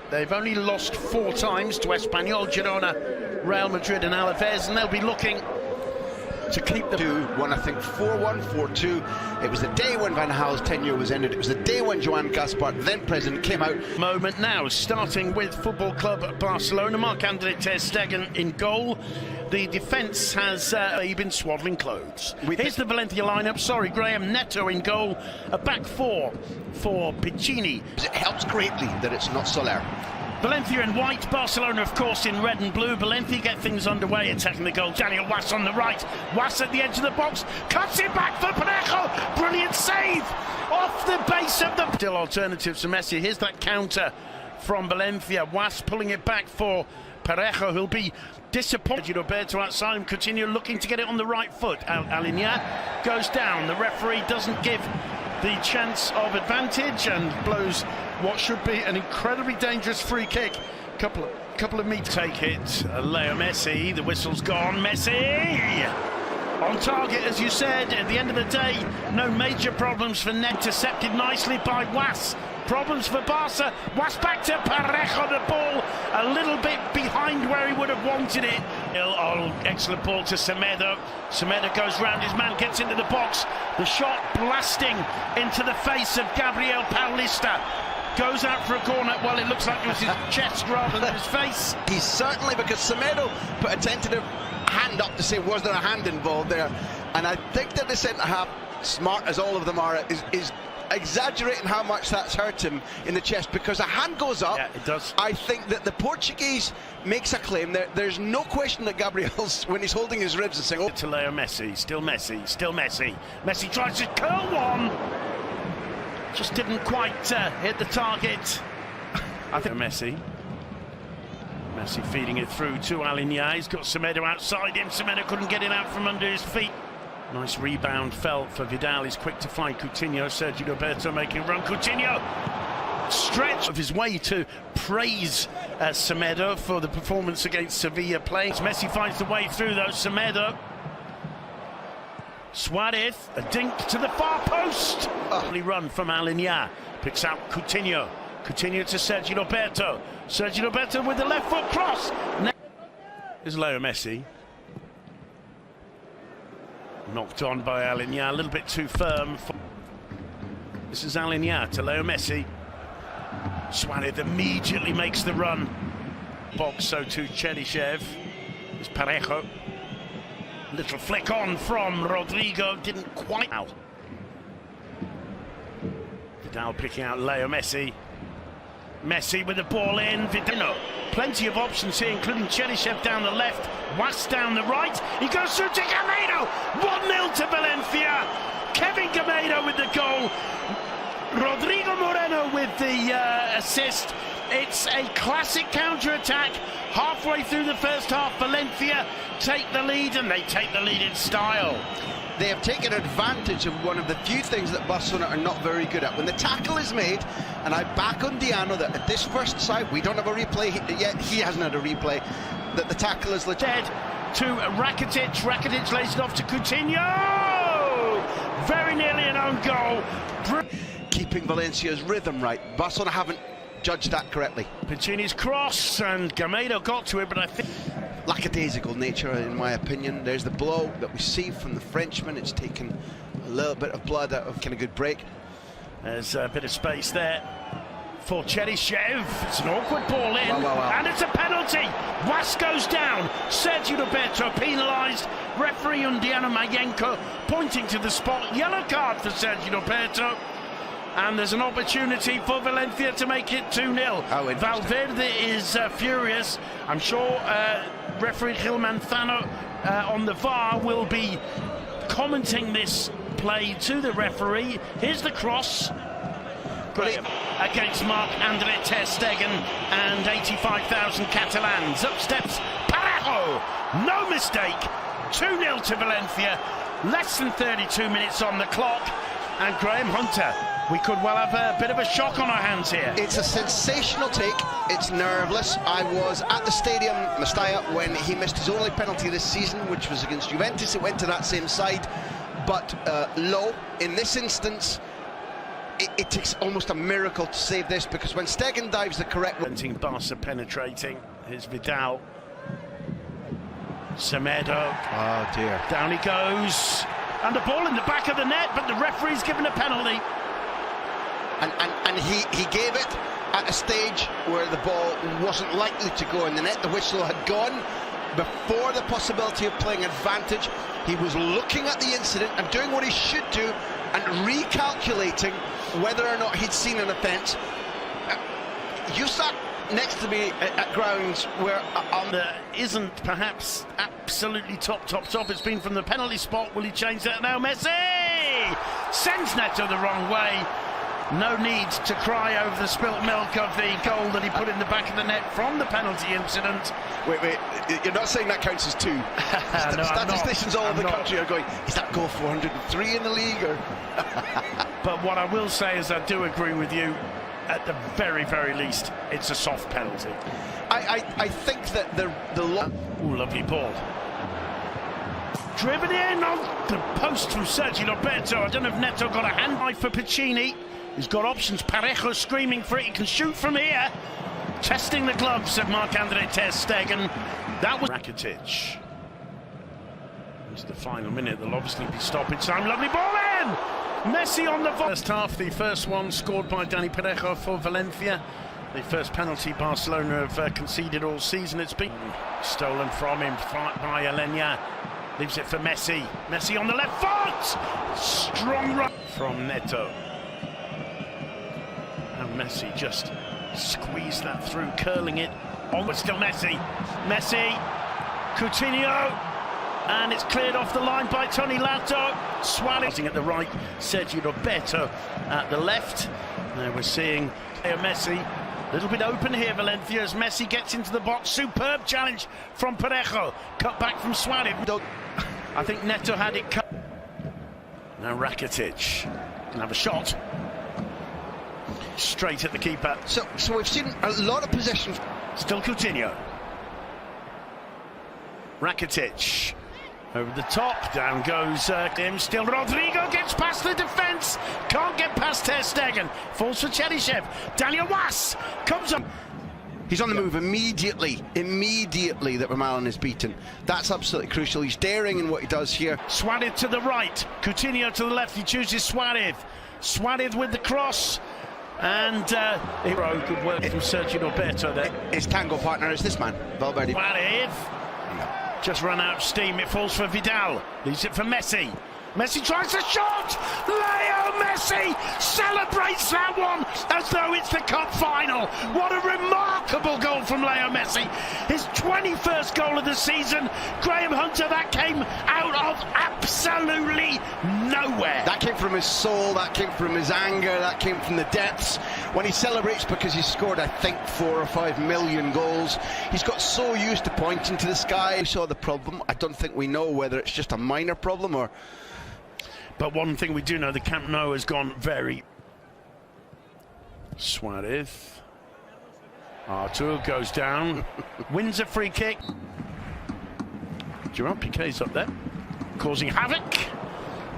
They've only lost 4 times to Espanyol, Girona, Real Madrid and Alaves, and they'll be looking to keep the 2-1, I think 4-1, 4-2. It was the day when Van Gaal's tenure was ended. It was the day when Joan Gaspart, then president, came out. Moment now, starting with Football Club Barcelona. Marc-Andre ter Stegen in goal. The defence has been swaddling clothes. Here's the Valencia lineup. Sorry, Graham. Neto in goal. A back 4 for Piccini. It helps greatly that it's not Soler. Valencia in white, Barcelona of course in red and blue. Valencia get things underway, attacking the goal. Daniel Was on the right, Was at the edge of the box, cuts it back for Parejo, brilliant save off the base of the... Still alternatives to Messi. Here's that counter from Valencia. Was pulling it back for Parejo, who'll be disappointed. Roberto outside him, Coutinho looking to get it on the right foot. Aliñá goes down, the referee doesn't give the chance of advantage and blows what should be an incredibly dangerous free kick. Couple of meters. Take it, Leo Messi, the whistle's gone. Messi on target, as you said. At the end of the day, no major problems for Net. Intercepted nicely by Was. Problems for Barca. Was back to Parejo, the ball a little bit behind where he would have wanted it. Oh, excellent ball to Semedo. Semedo goes round his man, gets into the box. The shot blasting into the face of Gabriel Paulista. Goes out for a corner. Well, it looks like it was his chest rather than his face. He's certainly, because Semedo put a tentative hand up to say, was there a hand involved there? And I think that the centre-half, smart as all of them are, is exaggerating how much that's hurt him in the chest, because a hand goes up. Yeah, it does. I think that the Portuguese makes a claim. There's no question that Gabriel's, when he's holding his ribs and saying, oh. To Leo Messi, still Messi, still Messi. Messi tries to curl one. Just didn't quite hit the target. I think Messi feeding it through to Aliñá. He's got Semedo outside him. Semedo couldn't get it out from under his feet. Nice rebound fell for Vidal. He's quick to find Coutinho. Sergio Roberto making a run. Coutinho stretch of his way to praise Semedo for the performance against Sevilla playing. Messi finds the way through though. Semedo. Suarez, a dink to the far post. Early run from Aliñá. Picks out Coutinho. Coutinho to Sergio Roberto. Sergio Roberto with the left foot cross. Here's Leo Messi. Knocked on by Aliñá, a little bit too firm. This is Aliñá to Leo Messi. Suarez immediately makes the run. Box, so to Cheryshev. It's Parejo. Little flick on from Rodrigo, didn't quite out. Vidal picking out Leo Messi. Messi with the ball in. Vidal. Plenty of options here, including Cheryshev down the left, Was down the right. He goes through to Gamero. 1-0 to Valencia. Kevin Gamero with the goal. Rodrigo Moreno with the assist. It's a classic counter-attack. Halfway through the first half, Valencia take the lead, and they take the lead in style. They have taken advantage of one of the few things that Barcelona are not very good at. When the tackle is made, and I back on Diano that at this first side, we don't have a replay yet, he hasn't had a replay, that the tackle is legit. To Rakitic, Rakitic lays it off to Coutinho! Very nearly an own goal. Keeping Valencia's rhythm right. Barcelona haven't judged that correctly. Piccini's cross, and Gamero got to it, but I think... Lackadaisical nature, in my opinion. There's the blow that we see from the Frenchman. It's taken a little bit of blood out of kind of good break. There's a bit of space there for Cheryshev. It's an awkward ball in, and it's a penalty. Was goes down. Sergio Roberto penalised. Referee Undiano Mayenko pointing to the spot. Yellow card for Sergio Roberto. And there's an opportunity for Valencia to make it 2-0. Valverde is furious. I'm sure referee Gil Manzano on the VAR will be commenting this play to the referee. Here's the cross. Graham against Marc-Andre ter Stegen and 85,000 Catalans. Up steps Parejo. No mistake. 2-0 to Valencia. Less than 32 minutes on the clock. And Graham Hunter, we could well have a bit of a shock on our hands here. It's a sensational take. It's nerveless. I was at the stadium, Mestalla, when he missed his only penalty this season, which was against Juventus. It went to that same side, but low. In this instance, it takes almost a miracle to save this, because when Stegen dives the correct way. Barca penetrating. Here's Vidal. Semedo. Oh dear. Down he goes. And the ball in the back of the net, but the referee's given a penalty. And he gave it at a stage where the ball wasn't likely to go in the net. The whistle had gone before the possibility of playing advantage. He was looking at the incident and doing what he should do and recalculating whether or not he'd seen an offence. You sat next to me at grounds where isn't perhaps absolutely top. It's been from the penalty spot. Will he change that now? Messi sends Neto the wrong way. No need to cry over the spilt milk of the goal that he put in the back of the net from the penalty incident. Wait, you're not saying that counts as two? No, statisticians all over the country are going, is that goal 403 in the league? Or? But what I will say is I do agree with you. At the very, very least, it's a soft penalty. I think that the Ooh, lovely ball. Driven in on the post from Sergio Roberto. I don't know if Neto got a hand eye for Piccini. He's got options. Parejo screaming for it. He can shoot from here. Testing the gloves of Marc-Andre ter Stegen. That was Rakitic. It's the final minute. There'll obviously be stoppage time. Lovely ball in! Messi on the first half. The first one scored by Dani Parejo for Valencia. The first penalty Barcelona have conceded all season. It's been stolen from him by Alenya. Leaves it for Messi. Messi on the left foot! Strong run from Neto. And Messi just squeezed that through, curling it on, but still Messi. Messi, Coutinho, and it's cleared off the line by Tony Lato. Suarez at the right, Sergio Roberto at the left. Now we're seeing Messi. A little bit open here, Valencia, as Messi gets into the box. Superb challenge from Parejo. Cut back from Suarez. I think Neto had it cut. Now Rakitic can have a shot. Straight at the keeper. So we've seen a lot of possession. Still Coutinho. Rakitic. Over the top, down goes him. Still Rodrigo gets past the defence. Can't get past ter Stegen. Falls for Cheryshev. Daniel Was comes up. He's on the move immediately that Vermaelen is beaten. That's absolutely crucial. He's daring in what he does here. Suarez to the right. Coutinho to the left. He chooses Suarez. Suarez with the cross. And good work from Sergio Roberto there. His tango partner is this man, Valverde. Suarez just run out of steam. It falls for Vidal. Leaves it for Messi. Messi tries a shot. Leo Messi celebrates that one as though it's the cup final. What a remarkable goal from Leo Messi. His 21st goal of the season. Graham Hunter, that came out of absolutely nowhere. That came from his soul, that came from his anger, that came from the depths. When he celebrates because he's scored, I think, 4 or 5 million goals, he's got so used to pointing to the sky. We saw the problem. I don't think we know whether it's just a minor problem or... But one thing we do know, the Camp Nou has gone very... Suarez. Artur goes down, wins a free kick. Gerard Piqué's up there, causing havoc.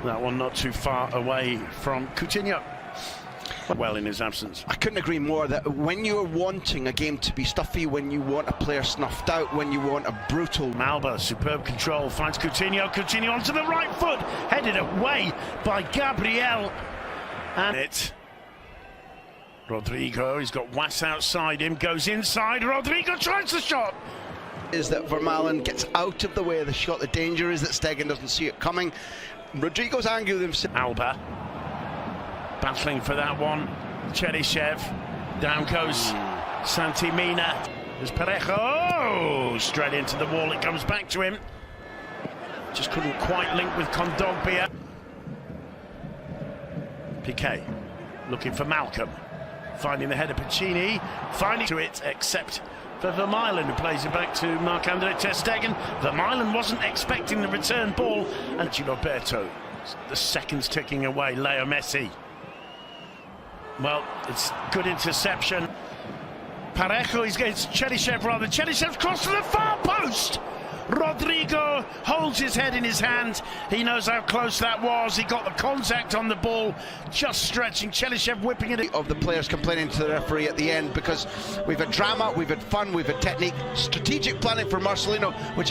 That one not too far away from Coutinho. Well in his absence. I couldn't agree more that when you're wanting a game to be stuffy, when you want a player snuffed out, when you want a brutal... Malba, superb control, finds Coutinho. Coutinho onto the right foot, headed away by Gabriel. And it. Rodrigo, he's got Was outside him, goes inside. Rodrigo tries the shot. Is that Vermaelen gets out of the way of the shot. The danger is that Stegen doesn't see it coming. Rodrigo's angry with himself. Alba battling for that one. Cheryshev. Down goes Santi Mina. There's Parejo. Oh, straight into the wall. It comes back to him. Just couldn't quite link with Kondogbia. Piqué looking for Malcolm. Finding the header Piccini. Finding to it, except for Vermaelen, who plays it back to Marc-Andre ter Stegen. Vermaelen wasn't expecting the return ball. And Roberto. The seconds ticking away. Leo Messi. Well, it's good interception. Parejo, it's Cheryshev rather. Cheryshev's cross to the far post. Rodrigo holds his head in his hand. He knows how close that was. He got the contact on the ball, just stretching. Chelishev whipping it. Of the players complaining to the referee at the end, because we've had drama, we've had fun, we've had technique, strategic planning for Marcelino, which